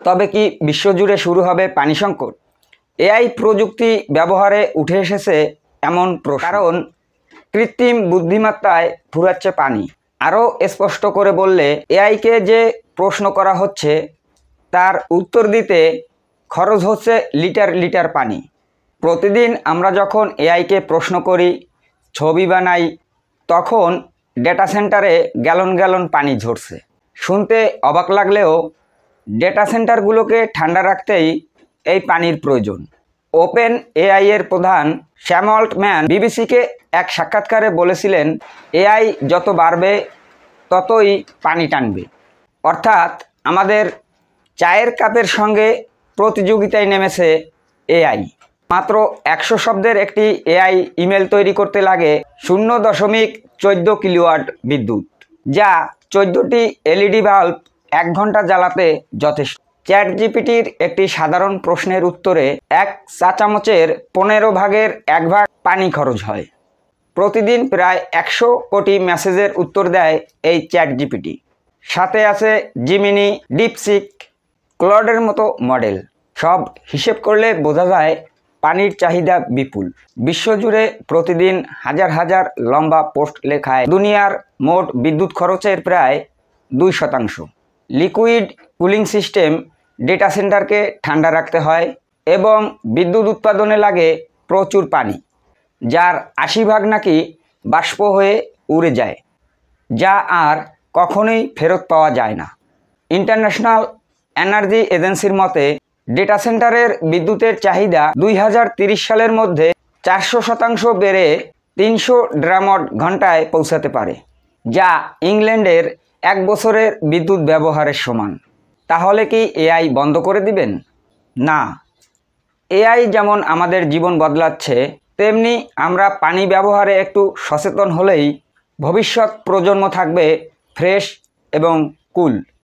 তবে কি বিশ্বজুড়ে শুরু হবে পানি সংকট? এআই প্রযুক্তি ব্যবহারে উঠে এসেছে এমন প্রশ্ন, কারণ কৃত্রিম বুদ্ধিমত্তায় ফুরাচ্ছে পানি। আরও স্পষ্ট করে বললে, এআইকে যে প্রশ্ন করা হচ্ছে তার উত্তর দিতে খরচ হচ্ছে লিটার লিটার পানি। প্রতিদিন আমরা যখন এআইকে প্রশ্ন করি, ছবি বানাই, তখন ডেটা সেন্টারে গ্যালন গ্যালন পানি ঝরছে। শুনতে অবাক লাগলেও ডেটা সেন্টারগুলোকে ঠান্ডা রাখতেই এই পানির প্রয়োজন। ওপেন এআই এর প্রধান স্যাম অল্টম্যান বিবিসিকে এক সাক্ষাৎকারে বলেছিলেন, এআই যত বাড়বে ততই পানি টানবে। অর্থাৎ আমাদের চায়ের কাপের সঙ্গে প্রতিযোগিতায় নেমেছে এআই। মাত্র 100 শব্দের একটি এআই ইমেল তৈরি করতে লাগে 0.14 কিলোওয়াট বিদ্যুৎ, যা 14টি এলইডি বাল্ব 1 ঘন্টা জ্বালাতে যথেষ্ট। চ্যাট জিপিটির একটি সাধারণ প্রশ্নের উত্তরে 1 চা চামচের 15 ভাগের 1 ভাগ পানি খরচ হয়। প্রতিদিন প্রায় 100 কোটি মেসেজের উত্তর দেয় এই চ্যাট জিপিটি। সাথে আছে জিমিনি, ডিপসিক, ক্লডের মতো মডেল। সব হিসেব করলে বোঝা যায় পানির চাহিদা বিপুল। বিশ্বজুড়ে প্রতিদিন হাজার হাজার লম্বা পোস্ট লেখায় দুনিয়ার মোট বিদ্যুৎ খরচের প্রায় 2%। লিকুইড কুলিং সিস্টেম ডেটা সেন্টারকে ঠান্ডা রাখতে হয় এবং বিদ্যুৎ উৎপাদনে লাগে প্রচুর পানি, যার 80 ভাগ নাকি বাষ্প হয়ে উড়ে যায়, যা আর কখনোই ফেরত পাওয়া যায় না। ইন্টারন্যাশনাল এনার্জি এজেন্সির মতে ডেটা সেন্টারের বিদ্যুতের চাহিদা 2030 সালের মধ্যে 400% বেড়ে 300 টেরাওয়াট ঘন্টায় পৌঁছাতে পারে, যা ইংল্যান্ডের 1 বছরের বিদ্যুৎ ব্যবহারের সমান। তাহলে কি এআই বন্ধ করে দিবেন? না। এআই যেমন আমাদের জীবন বদলাচ্ছে, তেমনি আমরা পানি ব্যবহারে একটু সচেতন হলেই ভবিষ্যৎ প্রজন্ম থাকবে ফ্রেশ এবং কুল।